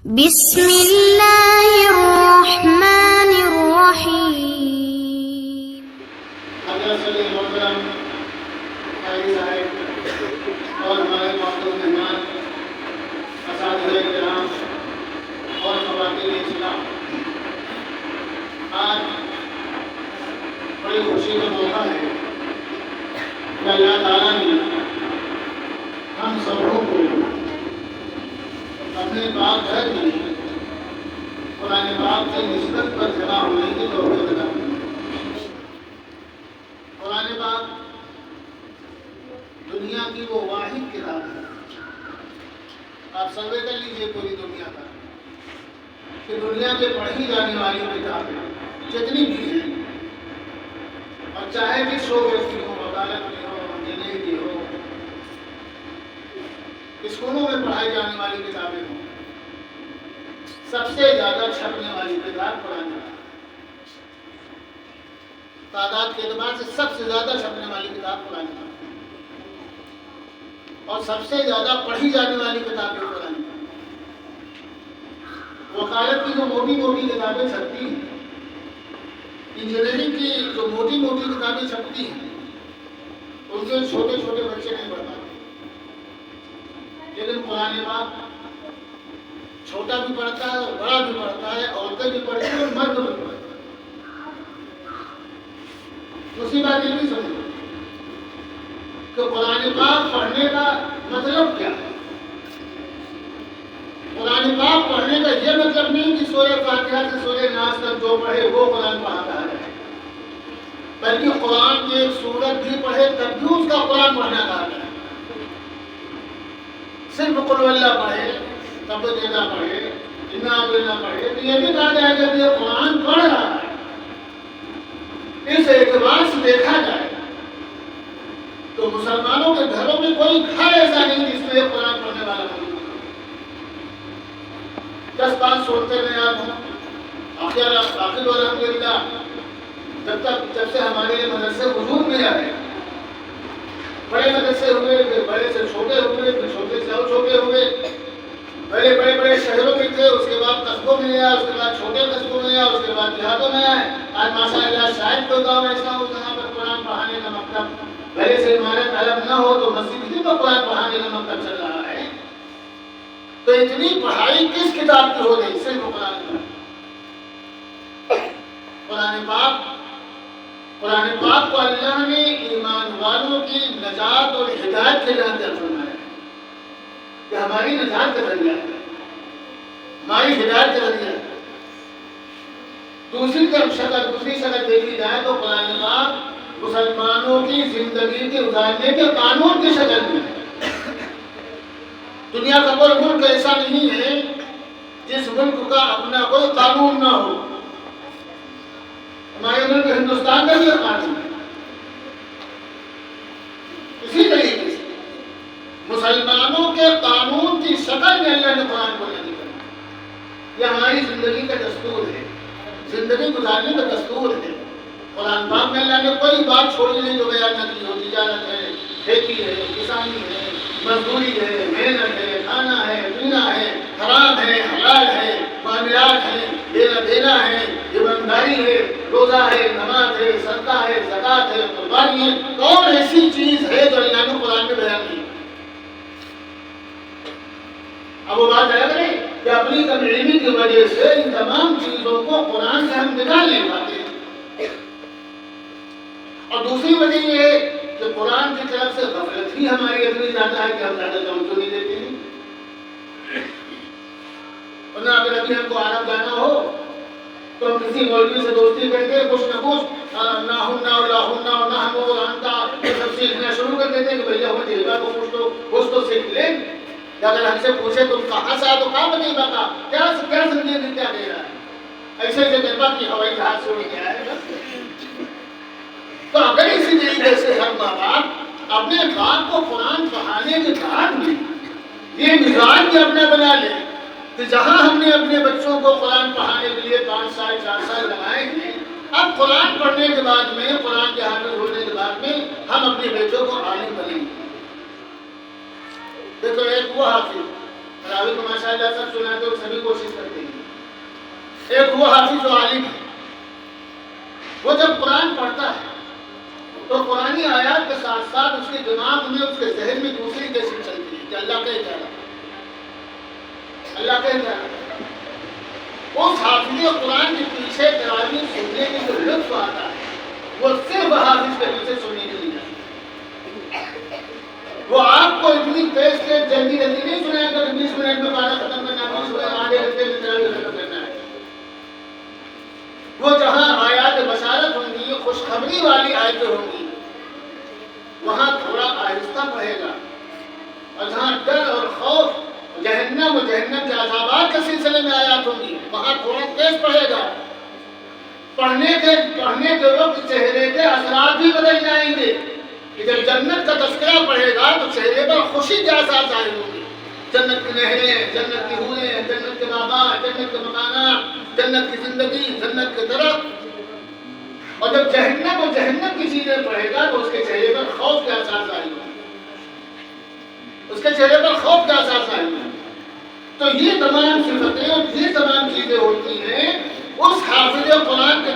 بسم اللہ الرحمن الرحیم۔ حضرت صلی محترم قاری صاحب اور ہمارے معزز مہمان، اساتذہ کرام اور خواتین اسلام، آج بڑی خوشی کا موقع ہے کہ اللہ تعالیٰ نے ہم سبوں کو اپنے پاک گھر میں قرآن پاک کی نسبت پر جمع ہونے کی توفیق عطا کی۔ قرآن پاک دنیا کی وہ واحد کتاب ہے، آپ سروے کر لیجئے پوری دنیا کا، کہ دنیا میں پڑھی جانے والی کتابیں جتنی بھی ہیں، اور چاہے بھی شعبے کی ہو، وکالت کی ہو، انجینئرنگ کی ہو، اسکولوں میں پڑھائی جانے والی کتابیں ہوں، سب سے زیادہ چھپنے والی کتاب قرآن ہے۔ تعداد کے اعتبار سے سب سے زیادہ چھپنے والی کتاب قرآن ہے، اور سب سے زیادہ پڑھی جانے والی کتاب ہے قرآن ہے۔ وکالت کی جو موٹی موٹی کتابیں چھپتی ہیں، انجینئرنگ کی جو موٹی موٹی کتابیں چھپتی ہیں، ان سے چھوٹے چھوٹے بچے نہیں پڑھ پاتے، لیکن قرآن پاک چھوٹا بھی پڑھتا ہے اور بڑا بھی پڑھتا ہے، عورتیں بھی پڑھتی ہیں اور مرد بھی پڑھتے ہیں۔ دوسری بات یہ بھی سمجھو کہ قرآن پاک پڑھنے کا مطلب کیا ہے۔ قرآن پاک پڑھنے کا یہ مطلب نہیں کہ سورہ فاتحہ سے سورہ ناس تک جو پڑھے وہ قرآن پڑھا کہا جائے، بلکہ قرآن کی ایک سورت بھی پڑھے تب بھی اس کا قرآن پڑھنا کہا جائے۔ صرف قل اللہ پڑھے، تبت یدا پڑھے، انا اعطینٰ پڑھے تو یہ بھی کہا جائے کہ یہ قرآن پڑھ رہا ہے۔ اس اعتبار سے دیکھا جائے تو مسلمانوں کے گھروں میں کوئی گھر ایسا نہیں جس میں قرآن پڑھنے والا نہیں۔ 10-5 صورتیں میں یاد ہوں، آخر الحمدللہ جب سے ہمارے مدرسے وجود میں آئے، بڑے مدرسے ہوئے، پھر بڑے سے چھوٹے ہوئے، پھر چھوٹے سے اور چھوٹے ہوئے، پہلے بڑے بڑے شہروں میں تھے، اس کے بعد قصبوں میں آیا، اس کے بعد چھوٹے قصبوں میں آیا، اس کے بعد دیہاتوں میں آئے۔ آج ماشاءاللہ شاید کوئی گاؤں ایسا ہو جہاں پر قرآن پڑھانے کا مکتب پہلے سے عمارت علم نہ ہو تو مسجد ہی میں قرآن پڑھانے کا مکتب چل رہا ہے۔ تو اتنی پڑھائی کس کتاب کی ہو گئی؟ صرف قرآن پاک۔ قرآن پاک کو اللہ نے ایمان والوں کی نجات اور ہدایت کے لیے عطا فرمایا ہے، کہ ہماری نجات کا ذریعہ ہے، ہماری ہدایت کا ذریعہ ہے۔ دوسری شکل دیکھی جائے تو قرآن پاک مسلمانوں کی زندگی کے گزارنے کے قانون کی شکل میں ہے۔ دنیا کا کوئی ملک ایسا نہیں ہے جس ملک کا اپنا کوئی قانون نہ ہو۔ ہمارے ملک ہندوستان کا بھی قانون ہے۔ اسی طریقے سے مسلمانوں کے قانون کی شکل میں اللہ نے قرآن کو نازل کیا۔ یہ ہماری زندگی کا دستور ہے، زندگی گزارنے کا دستور ہے۔ قرآن پاک میں اللہ نے کوئی بات چھوڑی نہیں جو بیان نہ کی ہو۔ تجارت ہے، کھیتی ہے، کسانی ہے، مزدوری ہے، محنت ہے، کھانا ہے، پینا ہے، حرام ہے، حلال ہے، معاملات ہیں، لینا دینا ہے، ایمانداری ہے، روزہ ہے، نماز ہے، صدقہ ہے، زکوٰۃ ہے، قربانی ہے۔ کون ایسی چیز ہے جو اللہ نے قرآن میں بیان نہیں؟ اب وہ بات ہے نہیں کہ اپنی کم علمی کی وجہ سے ان تمام چیزوں کو قرآن سے ہم نکال نہیں پاتے ہیں۔ اور دوسری وجہ یہ ہے کہ قرآن کی طرف سے غفلت ہی ہماری اتنی زیادہ ہے کہ ہم زیادہ توجہ نہیں دیتے ہیں۔ ورنہ اگر ابھی ہم کو عرب جانا ہو تو ہم کسی مولوی سے دوستی کر کے کچھ نہ کچھ سب سیکھنا شروع کر دیتے ہیں کہ بھیا ہمیں جلبہ کو کچھ تو سیکھ لیں۔ اگر ہم سے پوچھے تم کہاں سے آئے تو کہاں نہیں بتا کیا سمجھے کہ کیا دے رہا ہے، ایسے جلبہ کی ہوائی جہاز سے اڑ گیا ہے۔ تو اگر اسی طریقے سے ہر ماں باپ اپنے باپ کو قرآن پڑھانے کے بعد میں یہ مزاج بھی اپنا بنا لے کہ جہاں ہم نے اپنے بچوں کو قرآن پڑھانے کے لیے 5 سال 4 سال لگائے ہیں، اب قرآن پڑھنے کے بعد میں، قرآن کے حافظ ہونے کے بعد میں ہم اپنے بچوں کو عالم بنیں گے۔ دیکھو ایک وہ حافظ راوی کو ماشاءاللہ سب سناتے ہو، سبھی کو ایک وہ حافظ و عالم ہے، وہ جب قرآن پڑھتا ہے تو قرآنی آیات کے ساتھ ساتھ اس کے دماغ میں، اس کے ذہن میں دوسری کیسے چلتی ہے کہ اللہ کہہ کیا رہا ہے، اللہ کہہ کیا رہا ہے۔ اس حافظ قرآن کے پیچھے تراویح سننے میں جو لطف آتا ہے وہ صرف حافظ کے پیچھے سننے کے لیے ہے۔ وہ آپ کو اتنی تیز تیز جلدی جلدی نہیں سنائے گا کہ 20 منٹ میں پارا ختم کرنا ہے، 20 منٹ آدھے گھنٹے میں تراویح ختم کرنا ہے۔ وہ جہاں آیات بشارت ہوں گی، خوشخبری والی آیتیں ہوں گی، وہاں تھوڑا آہستہ پڑھے گا، اور جہاں ڈر اور خوف جہنم و جہنم کے عذابات کے سلسلے میں آیات ہوں گی، وہاں تھوڑا تیز پڑھے گا۔ پڑھنے کے وقت چہرے کے اثرات بھی بدل جائیں گے کہ جب جنت کا تذکرہ پڑھے گا تو چہرے پر خوشی کے اثرات ظاہر ہوں گے، جنت کی نہریں، جنت کی حوریں، جنت کے بابا، جنت کے مکانات، جنت کی زندگی، جنت کے درخت۔ اور جب جہنم و جہنم کی چیزیں پڑھے گا تو اس کے چہرے پر خوف کے اثرات ظاہر ہوں گے، اس کے چہرے پر خوف کے اثرات ظاہر ہوں گے۔ تو یہ تمام صفتیں اور یہ تمام چیزیں ہوتی ہیں اس حافظ قرآن کے